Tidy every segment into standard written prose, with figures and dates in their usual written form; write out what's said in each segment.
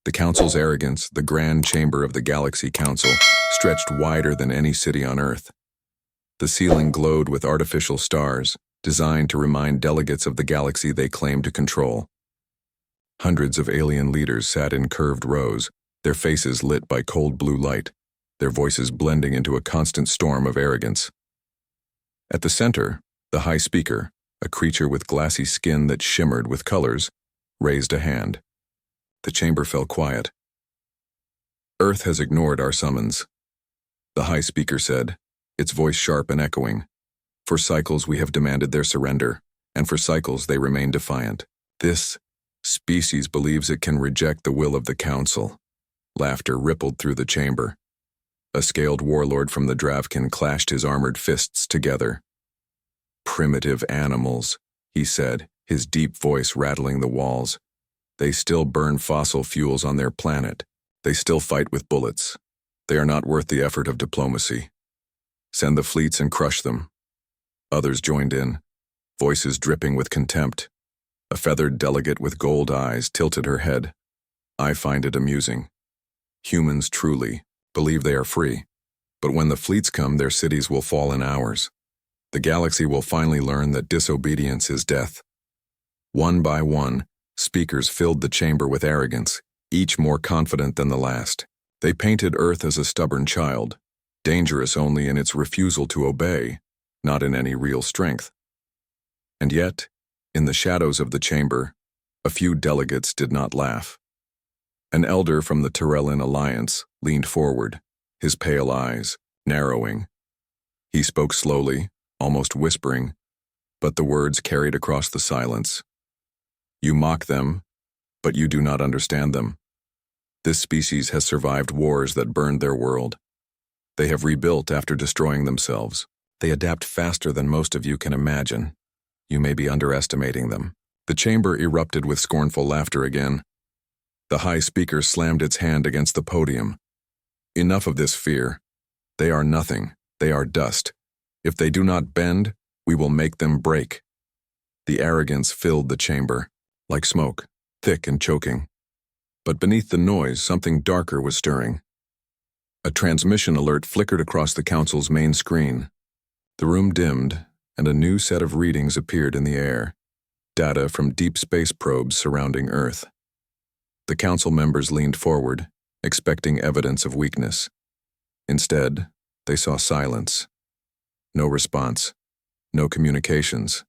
The Council's arrogance, the grand chamber of the Galaxy Council, stretched wider than any city on Earth. The ceiling glowed with artificial stars, designed to remind delegates of the galaxy they claimed to control. Hundreds of alien leaders sat in curved rows, their faces lit by cold blue light, their voices blending into a constant storm of arrogance. At the center, the High Speaker, a creature with glassy skin that shimmered with colors, raised a hand. The chamber fell quiet. "Earth has ignored our summons," the High Speaker said, its voice sharp and echoing. "For cycles we have demanded their surrender, and for cycles they remain defiant. This species believes it can reject the will of the Council." Laughter rippled through the chamber. A scaled warlord from the Dravkin clashed his armored fists together. "Primitive animals," he said, his deep voice rattling the walls. "They still burn fossil fuels on their planet. They still fight with bullets. They are not worth the effort of diplomacy. Send the fleets and crush them." Others joined in, voices dripping with contempt. A feathered delegate with gold eyes tilted her head. "I find it amusing. Humans truly believe they are free, but when the fleets come, their cities will fall in ours. The galaxy will finally learn that disobedience is death." One by one, speakers filled the chamber with arrogance, each more confident than the last. They painted Earth as a stubborn child, dangerous only in its refusal to obey, not in any real strength. And yet, in the shadows of the chamber, a few delegates did not laugh. An elder from the Tyrellin Alliance leaned forward, his pale eyes narrowing. He spoke slowly, almost whispering, but the words carried across the silence. "You mock them, but you do not understand them. This species has survived wars that burned their world. They have rebuilt after destroying themselves. They adapt faster than most of you can imagine. You may be underestimating them." The chamber erupted with scornful laughter again. The High Speaker slammed its hand against the podium. "Enough of this fear. They are nothing. They are dust. If they do not bend, we will make them break." The arrogance filled the chamber, like smoke, thick and choking. But beneath the noise, something darker was stirring. A transmission alert flickered across the Council's main screen. The room dimmed, and a new set of readings appeared in the air, data from deep space probes surrounding Earth. The Council members leaned forward, expecting evidence of weakness. Instead, they saw silence. No response, no communications,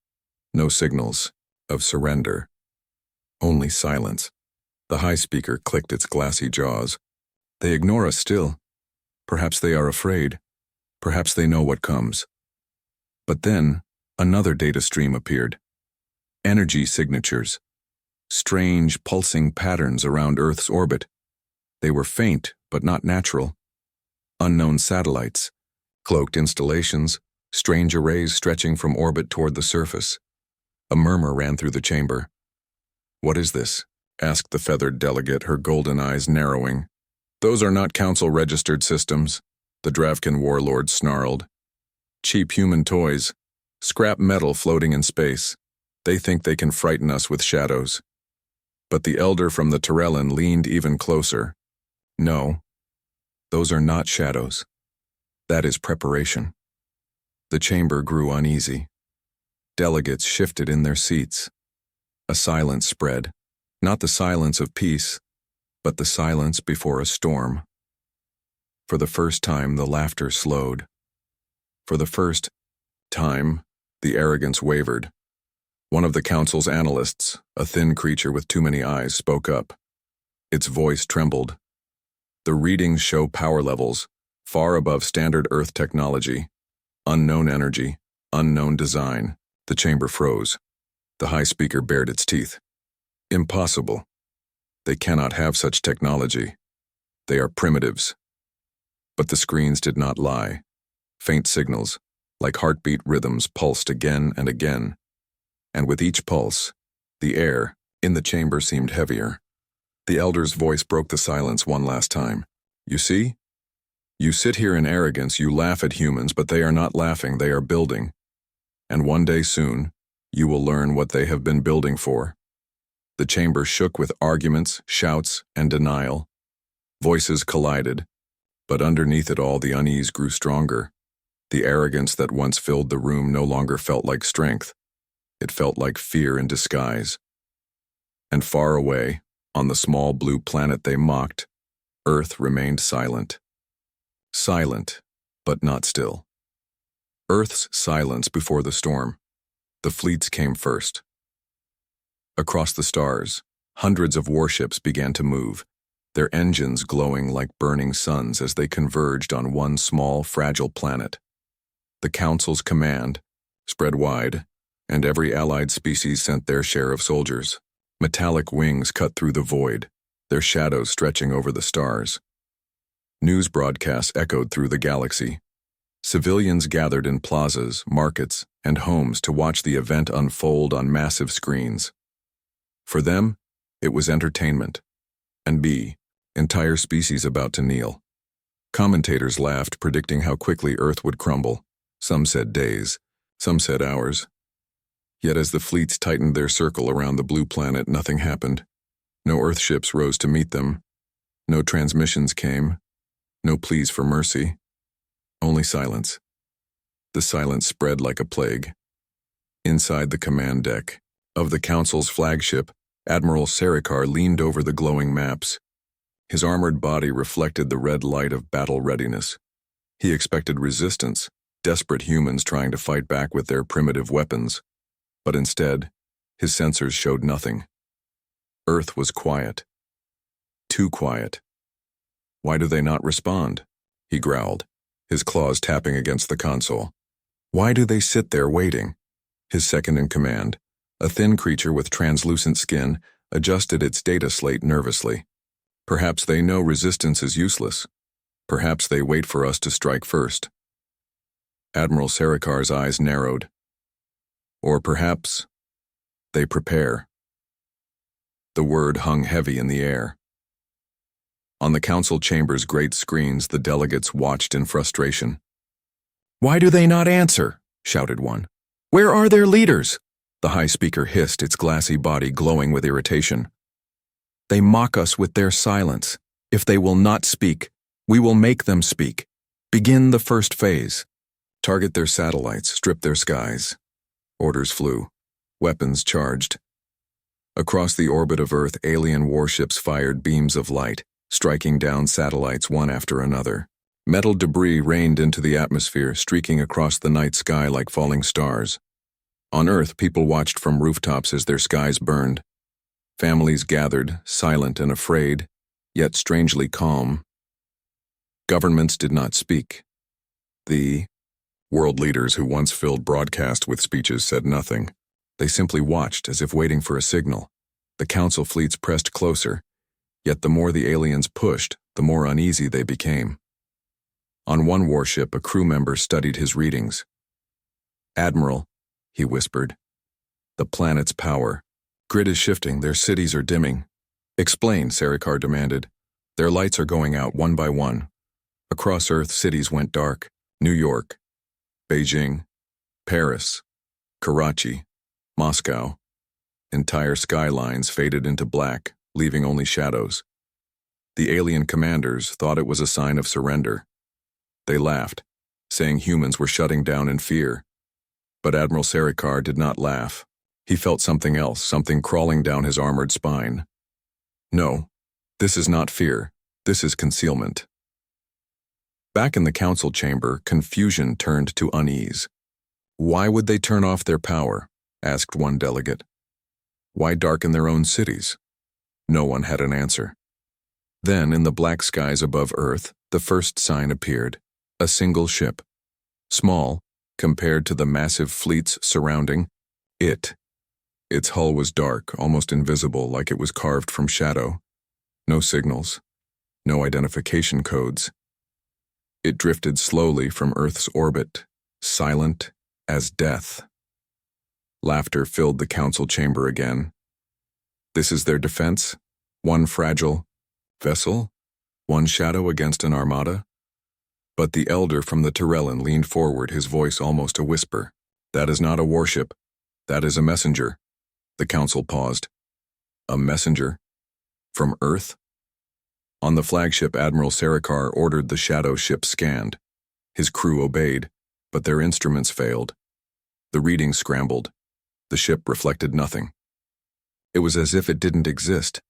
no signals of surrender. Only silence. The High Speaker clicked its glassy jaws. "They ignore us still. Perhaps they are afraid. Perhaps they know what comes." But then, another data stream appeared. Energy signatures. Strange, pulsing patterns around Earth's orbit. They were faint, but not natural. Unknown satellites, cloaked installations, strange arrays stretching from orbit toward the surface. A murmur ran through the chamber. "What is this?" asked the feathered delegate, her golden eyes narrowing. "Those are not Council-registered systems," the Dravkin warlord snarled. "Cheap human toys. Scrap metal floating in space. They think they can frighten us with shadows." But the elder from the Tyrellin leaned even closer. "No, those are not shadows. That is preparation." The chamber grew uneasy. Delegates shifted in their seats. A silence spread, not the silence of peace, but the silence before a storm. For the first time, the laughter slowed. For the first time, the arrogance wavered. One of the Council's analysts, a thin creature with too many eyes, spoke up. Its voice trembled. "The readings show power levels far above standard Earth technology. Unknown energy, unknown design." The chamber froze. The High Speaker bared its teeth. "Impossible. They cannot have such technology. They are primitives." But the screens did not lie. Faint signals, like heartbeat rhythms, pulsed again and again. And with each pulse, the air in the chamber seemed heavier. The elder's voice broke the silence one last time. "You see? You sit here in arrogance, you laugh at humans, but they are not laughing, they are building. And one day soon, you will learn what they have been building for." The chamber shook with arguments, shouts, and denial. Voices collided, but underneath it all the unease grew stronger. The arrogance that once filled the room no longer felt like strength. It felt like fear in disguise. And far away, on the small blue planet they mocked, Earth remained silent. Silent, but not still. Earth's silence before the storm. The fleets came first. Across the stars, hundreds of warships began to move, their engines glowing like burning suns as they converged on one small, fragile planet. The Council's command spread wide, and every allied species sent their share of soldiers. Metallic wings cut through the void, their shadows stretching over the stars. News broadcasts echoed through the galaxy. Civilians gathered in plazas, markets, and homes to watch the event unfold on massive screens. For them, it was entertainment. And entire species about to kneel. Commentators laughed, predicting how quickly Earth would crumble. Some said days, some said hours. Yet as the fleets tightened their circle around the blue planet, nothing happened. No Earthships rose to meet them. No transmissions came. No pleas for mercy. Only silence. The silence spread like a plague. Inside the command deck of the Council's flagship, Admiral Sarikar leaned over the glowing maps. His armored body reflected the red light of battle readiness. He expected resistance, desperate humans trying to fight back with their primitive weapons. But instead, his sensors showed nothing. Earth was quiet. Too quiet. Why do they not respond? He growled, his claws tapping against the console. Why do they sit there waiting? His second in command, a thin creature with translucent skin, adjusted its data slate nervously. Perhaps they know resistance is useless. Perhaps they wait for us to strike first. Admiral Sarikar's eyes narrowed. Or perhaps they prepare. The word hung heavy in the air. On the council chamber's great screens, the delegates watched in frustration. "Why do they not answer?" shouted one. "Where are their leaders?" The high speaker hissed, its glassy body glowing with irritation. "They mock us with their silence. If they will not speak, we will make them speak. Begin the first phase. Target their satellites, strip their skies." Orders flew. Weapons charged. Across the orbit of Earth, alien warships fired beams of light, striking down satellites one after another. Metal debris rained into the atmosphere, streaking across the night sky like falling stars. On Earth, people watched from rooftops as their skies burned. Families gathered, silent and afraid, yet strangely calm. Governments did not speak. The world leaders who once filled broadcast with speeches said nothing. They simply watched, as if waiting for a signal. The council fleets pressed closer, yet the more the aliens pushed, the more uneasy they became. On one warship, a crew member studied his readings. "Admiral," he whispered, "the planet's power. Grid is shifting, their cities are dimming." "Explain," Sarikar demanded. "Their lights are going out one by one." Across Earth, cities went dark. New York, Beijing, Paris, Karachi, Moscow. Entire skylines faded into black, leaving only shadows. The alien commanders thought it was a sign of surrender. They laughed, saying humans were shutting down in fear. But Admiral Sarikar did not laugh. He felt something else, something crawling down his armored spine. "No, this is not fear. This is concealment." Back in the council chamber, confusion turned to unease. "Why would they turn off their power?" asked one delegate. "Why darken their own cities?" No one had an answer. Then, in the black skies above Earth, the first sign appeared. A single ship. Small, compared to the massive fleets surrounding it. Its hull was dark, almost invisible, like it was carved from shadow. No signals. No identification codes. It drifted slowly from Earth's orbit, silent as death. Laughter filled the council chamber again. This is their defense? One fragile vessel? One shadow against an armada? But the elder from the Tyrellin leaned forward, his voice almost a whisper. "That is not a warship. That is a messenger." The council paused. A messenger? From Earth? On the flagship, Admiral Sarikar ordered the shadow ship scanned. His crew obeyed, but their instruments failed. The readings scrambled. The ship reflected nothing. It was as if it didn't exist.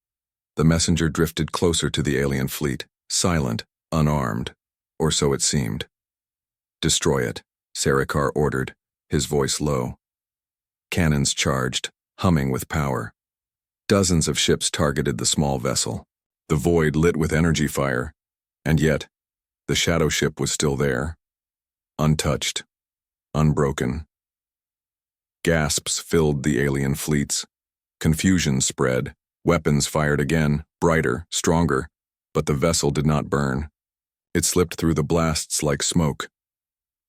The messenger drifted closer to the alien fleet, silent, unarmed, or so it seemed. "Destroy it," Sarikar ordered, his voice low. Cannons charged, humming with power. Dozens of ships targeted the small vessel. The void lit with energy fire, and yet, the shadow ship was still there, untouched, unbroken. Gasps filled the alien fleets. Confusion spread. Weapons fired again, brighter, stronger, but the vessel did not burn. It slipped through the blasts like smoke.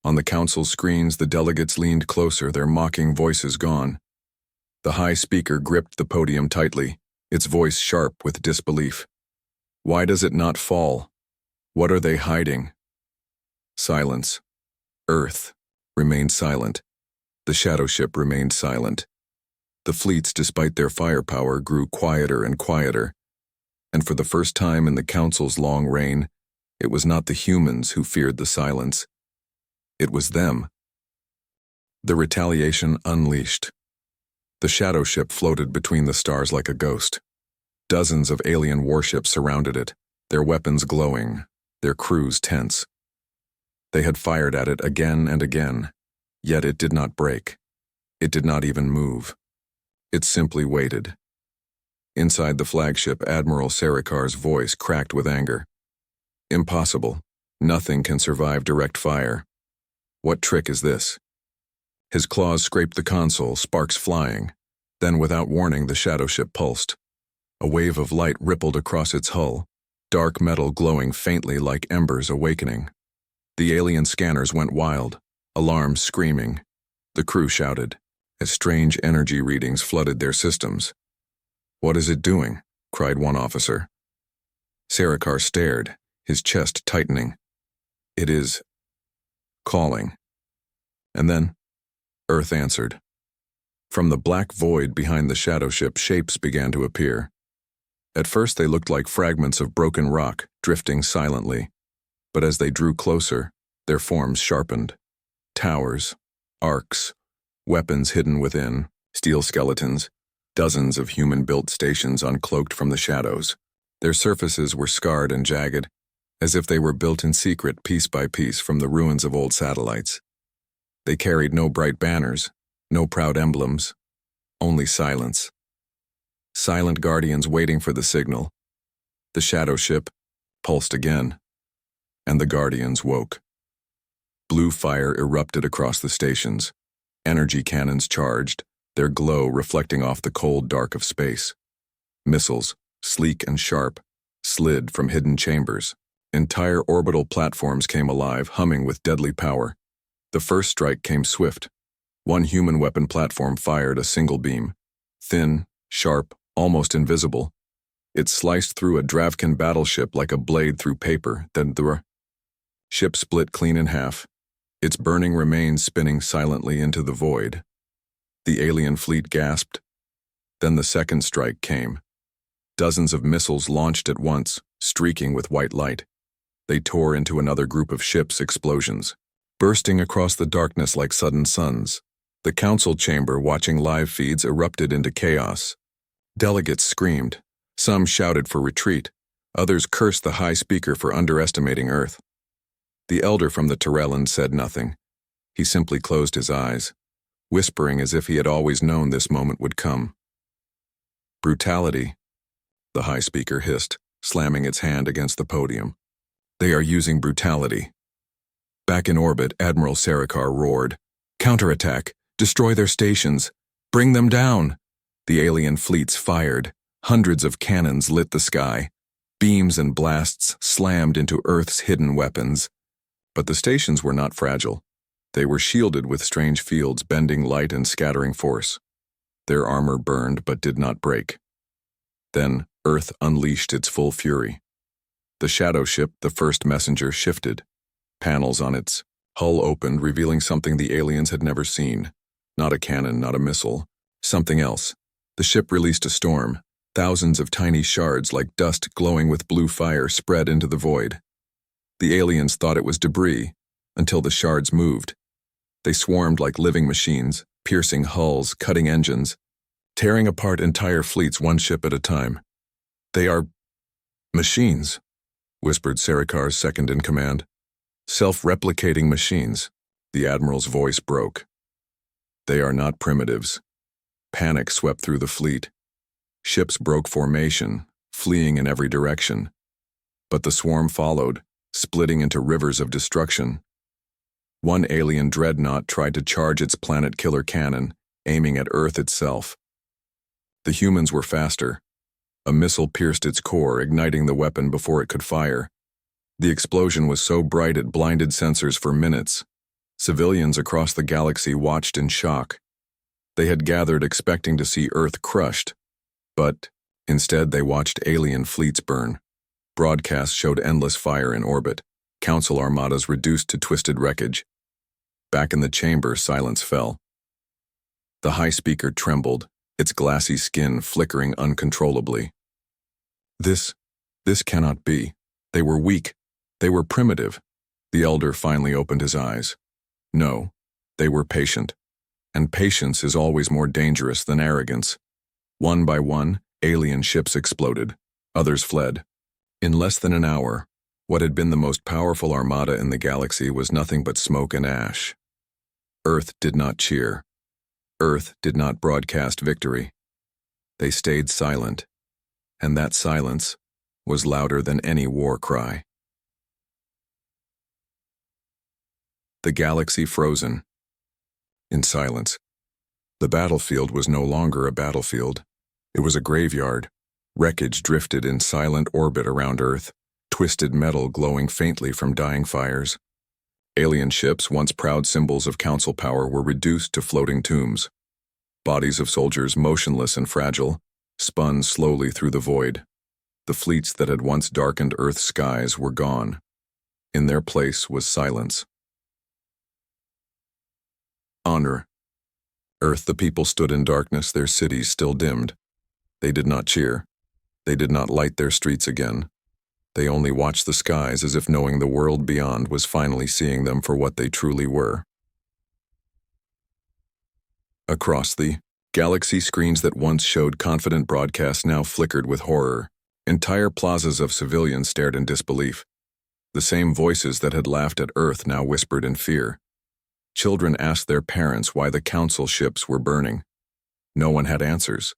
On the council screens, the delegates leaned closer, their mocking voices gone. The high speaker gripped the podium tightly, its voice sharp with disbelief. Why does it not fall? What are they hiding? Silence. Earth remained silent. The shadow ship remained silent. The fleets, despite their firepower, grew quieter and quieter. And for the first time in the Council's long reign, it was not the humans who feared the silence. It was them. The Retaliation unleashed. The shadow ship floated between the stars like a ghost. Dozens of alien warships surrounded it, their weapons glowing, their crews tense. They had fired at it again and again, yet it did not break. It did not even move. It simply waited. Inside the flagship, Admiral Sarikar's voice cracked with anger. Impossible. Nothing can survive direct fire. What trick is this? His claws scraped the console, sparks flying. Then, without warning, the shadow ship pulsed. A wave of light rippled across its hull, dark metal glowing faintly like embers awakening. The alien scanners went wild, alarms screaming. The crew shouted, as strange energy readings flooded their systems. "What is it doing?" cried one officer. Sarikar stared, his chest tightening. "It is calling." And then, Earth answered. From the black void behind the shadow ship, shapes began to appear. At first they looked like fragments of broken rock, drifting silently. But as they drew closer, their forms sharpened. Towers, arcs, weapons hidden within, steel skeletons, dozens of human-built stations uncloaked from the shadows. Their surfaces were scarred and jagged, as if they were built in secret piece by piece from the ruins of old satellites. They carried no bright banners, no proud emblems, only silence. Silent guardians waiting for the signal. The shadow ship pulsed again, and the guardians woke. Blue fire erupted across the stations. Energy cannons charged, their glow reflecting off the cold dark of space. Missiles, sleek and sharp, slid from hidden chambers. Entire orbital platforms came alive, humming with deadly power. The first strike came swift. One human weapon platform fired a single beam. Thin, sharp, almost invisible. It sliced through a Dravkin battleship like a blade through paper, then the ship split clean in half, its burning remains spinning silently into the void. The alien fleet gasped. Then the second strike came. Dozens of missiles launched at once, streaking with white light. They tore into another group of ships' explosions, bursting across the darkness like sudden suns. The council chamber, watching live feeds, erupted into chaos. Delegates screamed. Some shouted for retreat. Others cursed the high speaker for underestimating Earth. The elder from the Tyrellans said nothing. He simply closed his eyes, whispering as if he had always known this moment would come. "Brutality," the high speaker hissed, slamming its hand against the podium. "They are using brutality." Back in orbit, Admiral Sarikar roared. "Counterattack! Destroy their stations! Bring them down!" The alien fleets fired. Hundreds of cannons lit the sky. Beams and blasts slammed into Earth's hidden weapons. But the stations were not fragile. They were shielded with strange fields bending light and scattering force. Their armor burned but did not break. Then Earth unleashed its full fury. The shadow ship, the first messenger, shifted. Panels on its hull opened, revealing something the aliens had never seen. Not a cannon, not a missile. Something else. The ship released a storm, Thousands of tiny shards like dust glowing with blue fire spread into the void. The aliens thought it was debris until the shards moved. They swarmed like living machines, piercing hulls, cutting engines, tearing apart entire fleets one ship at a time. "They are machines," whispered Sarakar's second in command. "Self-replicating machines." The admiral's voice broke. "They are not primitives." Panic swept through the fleet. Ships broke formation, fleeing in every direction. But the swarm followed, splitting into rivers of destruction. One alien dreadnought tried to charge its planet-killer cannon, aiming at Earth itself. The humans were faster. A missile pierced its core, igniting the weapon before it could fire. The explosion was so bright it blinded sensors for minutes. Civilians across the galaxy watched in shock. They had gathered expecting to see Earth crushed, but instead they watched alien fleets burn. Broadcasts showed endless fire in orbit, council armadas reduced to twisted wreckage. Back in the chamber, silence fell. The high speaker trembled, its glassy skin flickering uncontrollably. This cannot be. They were weak. They were primitive." The elder finally opened his eyes. "No, they were patient. And patience is always more dangerous than arrogance." One by one, alien ships exploded. Others fled. In less than an hour, what had been the most powerful armada in the galaxy was nothing but smoke and ash. Earth did not cheer. Earth did not broadcast victory. They stayed silent, and that silence was louder than any war cry. The galaxy frozen. In silence. The battlefield was no longer a battlefield. It was a graveyard. Wreckage drifted in silent orbit around Earth, twisted metal glowing faintly from dying fires. Alien ships, once proud symbols of council power, were reduced to floating tombs. Bodies of soldiers, motionless and fragile, spun slowly through the void. The fleets that had once darkened Earth's skies were gone. In their place was silence. Honor. Earth, the people stood in darkness, their cities still dimmed. They did not cheer. They did not light their streets again. They only watched the skies as if knowing the world beyond was finally seeing them for what they truly were. Across the galaxy, screens that once showed confident broadcasts now flickered with horror. Entire plazas of civilians stared in disbelief. The same voices that had laughed at Earth now whispered in fear. Children asked their parents why the council ships were burning. No one had answers.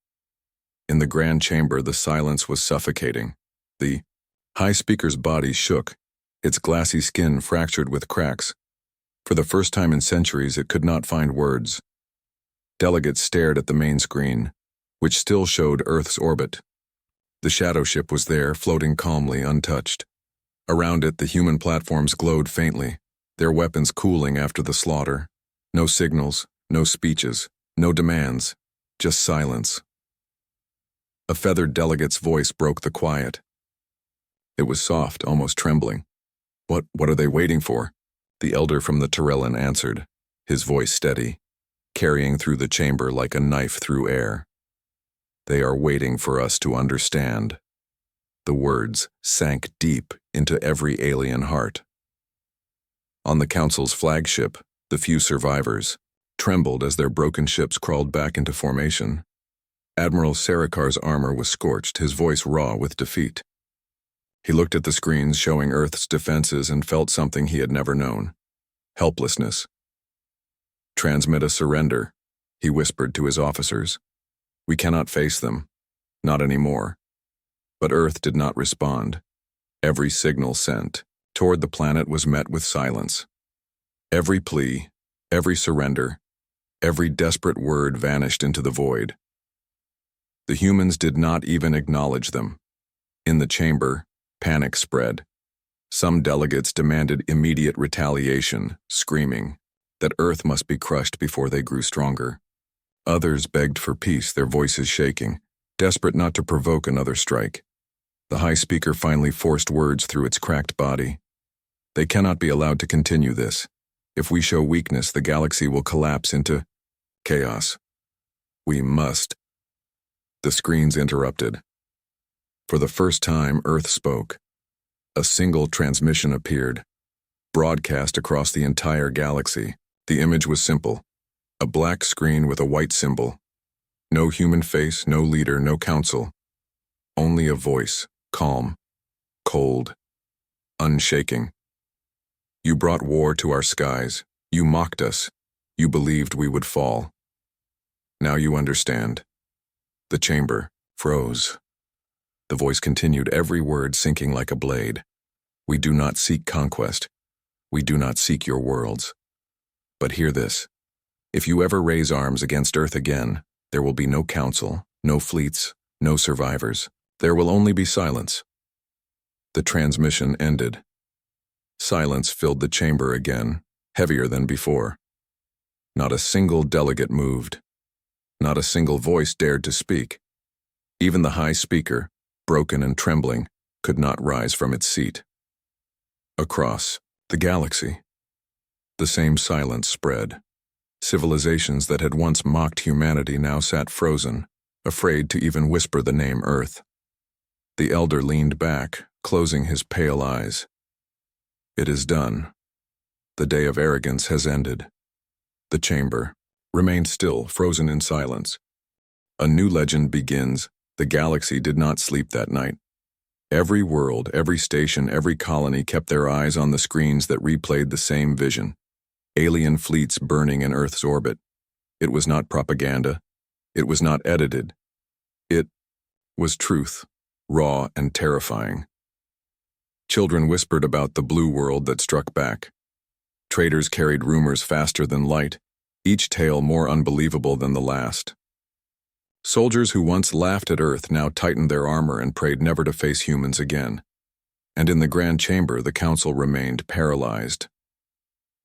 In the grand chamber, the silence was suffocating. The high speaker's body shook, its glassy skin fractured with cracks. For the first time in centuries, it could not find words. Delegates stared at the main screen, which still showed Earth's orbit. The shadow ship was there, floating calmly, untouched. Around it, the human platforms glowed faintly, their weapons cooling after the slaughter. No signals, no speeches, no demands, just silence. A feathered delegate's voice broke the quiet. It was soft, almost trembling. What are they waiting for?" The elder from the Tyrellin answered, his voice steady, carrying through the chamber like a knife through air. "They are waiting for us to understand." The words sank deep into every alien heart. On the Council's flagship, the few survivors trembled as their broken ships crawled back into formation. Admiral Sarakar's armor was scorched, his voice raw with defeat. He looked at the screens showing Earth's defenses and felt something he had never known: helplessness. "Transmit a surrender," he whispered to his officers. "We cannot face them. Not anymore." But Earth did not respond. Every signal sent toward the planet was met with silence. Every plea, every surrender, every desperate word vanished into the void. The humans did not even acknowledge them. In the chamber, panic spread. Some delegates demanded immediate retaliation, screaming that Earth must be crushed before they grew stronger. Others begged for peace, their voices shaking, desperate not to provoke another strike. The high speaker finally forced words through its cracked body. "They cannot be allowed to continue this. If we show weakness, the galaxy will collapse into chaos. We must." The screens interrupted. For the first time, Earth spoke. A single transmission appeared, broadcast across the entire galaxy. The image was simple: a black screen with a white symbol. No human face, no leader, no council. Only a voice, calm, cold, unshaking. You brought war to our skies. You mocked us. You believed we would fall. Now you understand. The chamber froze. The voice continued, every word sinking like a blade. We do not seek conquest. We do not seek your worlds. But hear this. If you ever raise arms against Earth again, there will be no council, no fleets, no survivors. There will only be silence. The transmission ended. Silence filled the chamber again, heavier than before. Not a single delegate moved. Not a single voice dared to speak. Even the high speaker, broken and trembling, could not rise from its seat. Across the galaxy, the same silence spread. Civilizations that had once mocked humanity now sat frozen, afraid to even whisper the name Earth. The elder leaned back, closing his pale eyes. It is done. The day of arrogance has ended. The chamber remained still, frozen in silence. A new legend begins. The galaxy did not sleep that night. Every world, every station, every colony kept their eyes on the screens that replayed the same vision. Alien fleets burning in Earth's orbit. It was not propaganda. It was not edited. It was truth, raw and terrifying. Children whispered about the blue world that struck back. Traders carried rumors faster than light, each tale more unbelievable than the last. Soldiers who once laughed at Earth now tightened their armor and prayed never to face humans again. And in the Grand Chamber, the Council remained paralyzed.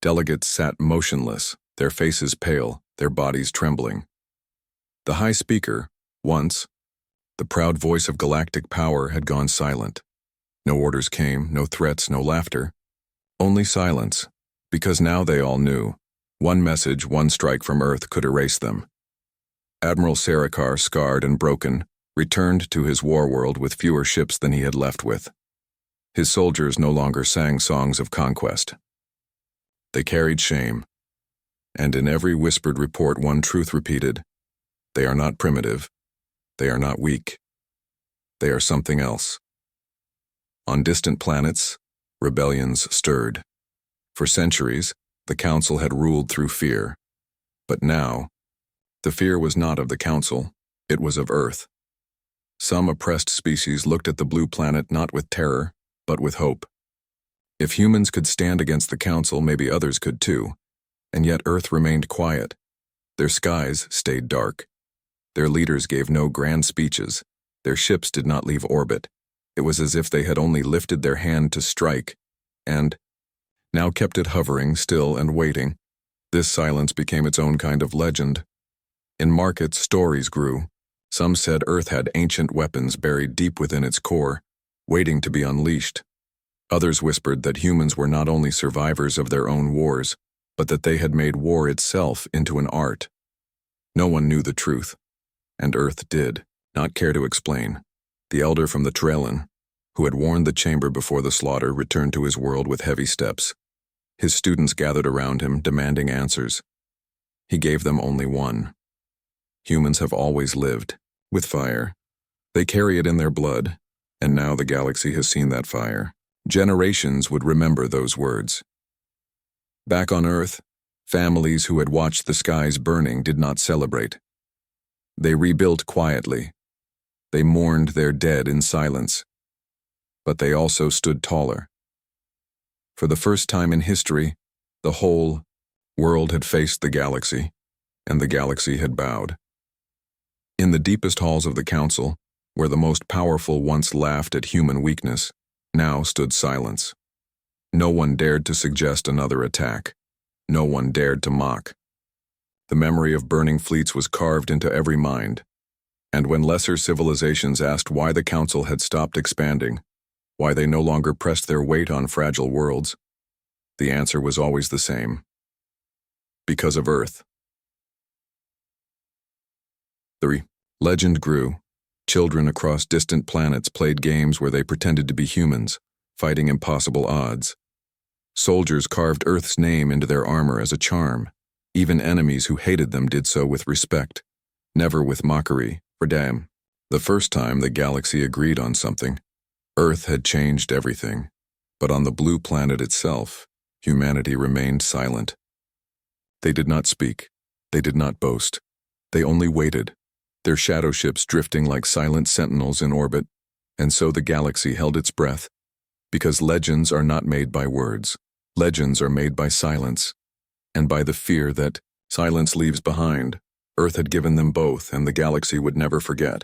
Delegates sat motionless, their faces pale, their bodies trembling. The High Speaker, once, the proud voice of galactic power, had gone silent. No orders came, no threats, no laughter. Only silence, because now they all knew. One message, one strike from Earth could erase them. Admiral Sarikar, scarred and broken, returned to his war world with fewer ships than he had left with. His soldiers no longer sang songs of conquest. They carried shame, and in every whispered report one truth repeated: they are not primitive, they are not weak, they are something else. On distant planets, rebellions stirred. For centuries, the Council had ruled through fear. But now, the fear was not of the Council, it was of Earth. Some oppressed species looked at the blue planet not with terror, but with hope. If humans could stand against the Council, maybe others could too. And yet Earth remained quiet. Their skies stayed dark. Their leaders gave no grand speeches. Their ships did not leave orbit. It was as if they had only lifted their hand to strike, and now kept it hovering, still and waiting. This silence became its own kind of legend. In markets, stories grew. Some said Earth had ancient weapons buried deep within its core, waiting to be unleashed. Others whispered that humans were not only survivors of their own wars, but that they had made war itself into an art. No one knew the truth, and Earth did not care to explain. The elder from the Trellin, who had warned the chamber before the slaughter, returned to his world with heavy steps. His students gathered around him, demanding answers. He gave them only one. Humans have always lived, with fire. They carry it in their blood, and now the galaxy has seen that fire. Generations would remember those words. Back on Earth, families who had watched the skies burning did not celebrate. They rebuilt quietly. They mourned their dead in silence. But they also stood taller. For the first time in history, the whole world had faced the galaxy, and the galaxy had bowed. In the deepest halls of the Council, where the most powerful once laughed at human weakness, now stood silence. No one dared to suggest another attack. No one dared to mock. The memory of burning fleets was carved into every mind. And when lesser civilizations asked why the Council had stopped expanding, why they no longer pressed their weight on fragile worlds, the answer was always the same: because of Earth. The legend grew. Children across distant planets played games where they pretended to be humans, fighting impossible odds. Soldiers carved Earth's name into their armor as a charm. Even enemies who hated them did so with respect, never with mockery, for damn. The first time the galaxy agreed on something, Earth had changed everything. But on the blue planet itself, humanity remained silent. They did not speak. They did not boast. They only waited, their shadow ships drifting like silent sentinels in orbit, and so the galaxy held its breath, because legends are not made by words. Legends are made by silence, and by the fear that silence leaves behind. Earth had given them both, and the galaxy would never forget.